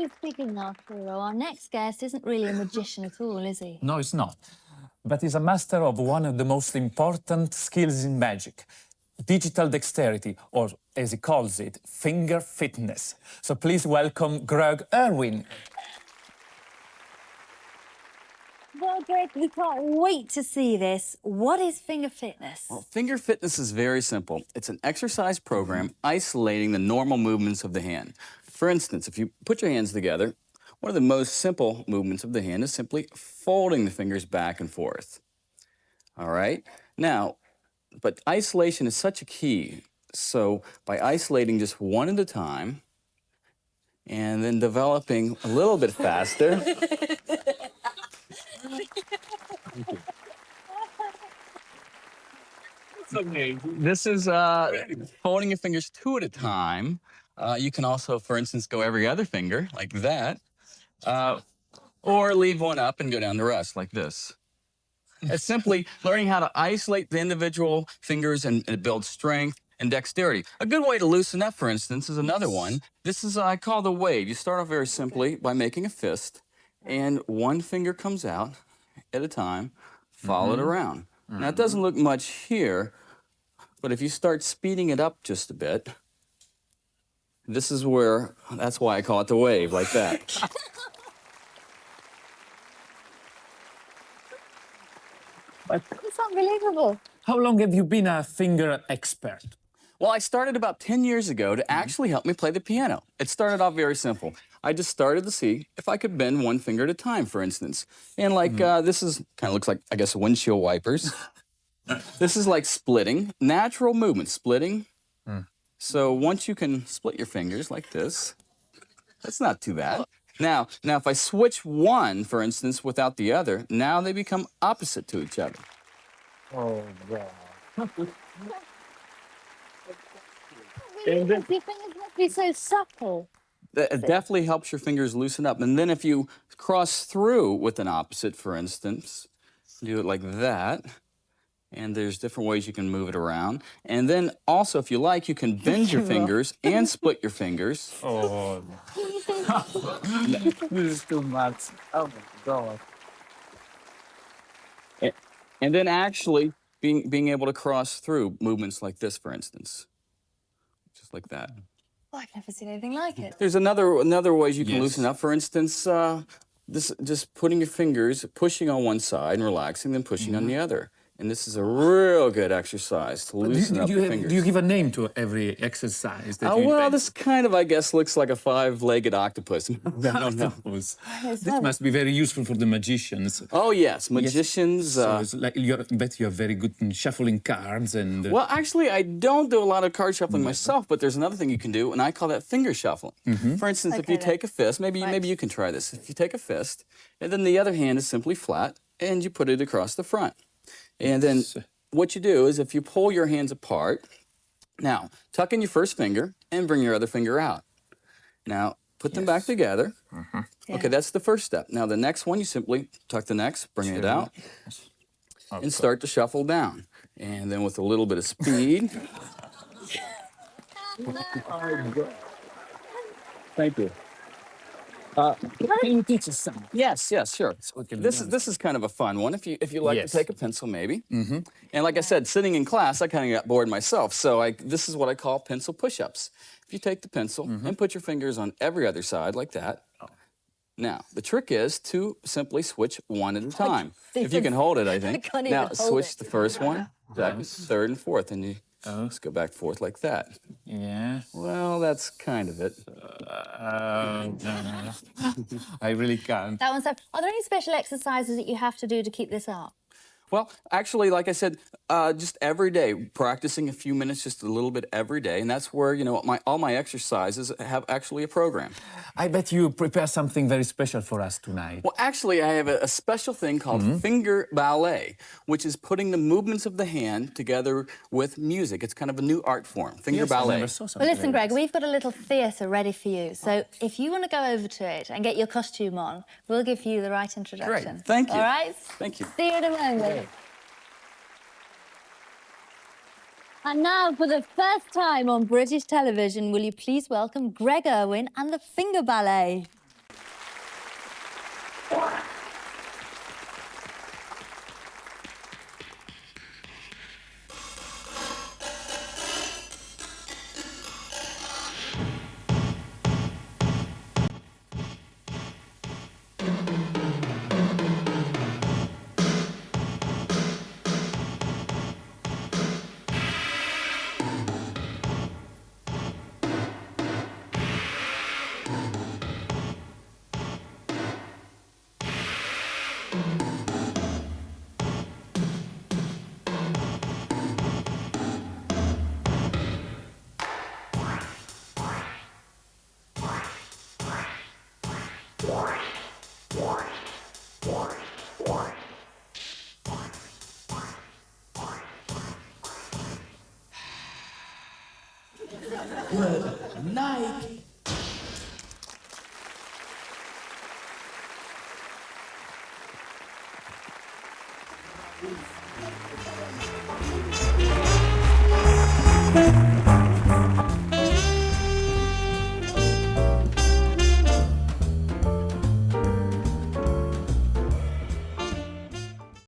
Technically speaking, after all, our next guest isn't really a magician at all, is he? No, it's not. But he's a master of one of the most important skills in magic, digital dexterity, or as he calls it, finger fitness. So please welcome Greg Irwin. Well, Greg, we can't wait to see this. What is finger fitness? Well, finger fitness is very simple. It's an exercise program isolating the normal movements of the hand. For instance, if you put your hands together, one of the most simple movements of the hand is simply folding the fingers back and forth. All right? Now, but isolation is such a key. So by isolating just one at a time and then developing a little bit faster, this is folding your fingers two at a time. You can also, for instance, go every other finger, like that, or leave one up and go down the rest, like this. It's simply learning how to isolate the individual fingers and build strength and dexterity. A good way to loosen up, for instance, is another one. This is, I call the wave. You start off very simply by making a fist, and one finger comes out at a time, follow it around. Now, it doesn't look much here, but if you start speeding it up just a bit, this is where, that's why I call it the wave, like that. It's unbelievable. How long have you been a finger expert? Well, I started about 10 years ago to actually help me play the piano. It started off very simple. I just started to see if I could bend one finger at a time, for instance. And like, this is, kind of looks like, I guess, windshield wipers. This is like splitting, natural movement, splitting. So once you can split your fingers like this, that's not too bad. Now, if I switch one, for instance, without the other, now they become opposite to each other. Oh, wow. Your fingers must be so supple. It definitely helps your fingers loosen up. And then if you cross through with an opposite, for instance, do it like that. And there's different ways you can move it around. And then also, if you like, you can bend your fingers and split your fingers. Oh, this is too much. Oh, my God. And then actually being able to cross through movements like this, for instance. Just like that. Oh, I've never seen anything like it. There's another ways you can loosen up. For instance, this just putting your fingers, pushing on one side and relaxing, then pushing on the other. And this is a real good exercise to loosen up the fingers. Do you give a name to every exercise that you well, invent? this kind of, I guess, looks like a five-legged octopus. I don't know. This must be very useful for the magicians. Oh, yes, magicians. So it's like I bet you're very good in shuffling cards and... Well, actually, I don't do a lot of card shuffling myself, but there's another thing you can do, and I call that finger shuffling. For instance, if you take a fist, maybe you can try this. If you take a fist, and then the other hand is simply flat, and you put it across the front. And then what you do is if you pull your hands apart, now tuck in your first finger and bring your other finger out. Now put them back together. Okay, that's the first step. Now the next one, you simply tuck the next, bring it out, and start to shuffle down. And then with a little bit of speed. Thank you. Can you teach us some? Yes, sure. This is kind of a fun one. If you like to take a pencil, maybe. And like I said, sitting in class, I kind of got bored myself. So this is what I call pencil push-ups. If you take the pencil and put your fingers on every other side like that. Now the trick is to simply switch one at a time. If you can hold it, I think. Now switch the first one, second, third, and fourth, and you just go back and forth like that. Yeah. Well, that's kind of it. I really can't. That one's so... Are there any special exercises that you have to do to keep this up? Well, actually, like I said, just every day, practicing a few minutes, just a little bit every day, and that's where, you know, all my exercises have actually a program. I bet you prepare something very special for us tonight. Well, actually, I have a special thing called finger ballet, which is putting the movements of the hand together with music. It's kind of a new art form, finger ballet. Well, listen, Greg, we've got a little theatre ready for you. So if you want to go over to it and get your costume on, we'll give you the right introduction. Great, thank you. All right? Thank you. See you in a moment. And now, for the first time on British television, will you please welcome Greg Irwin and the Finger Ballet. Good night. Thank you.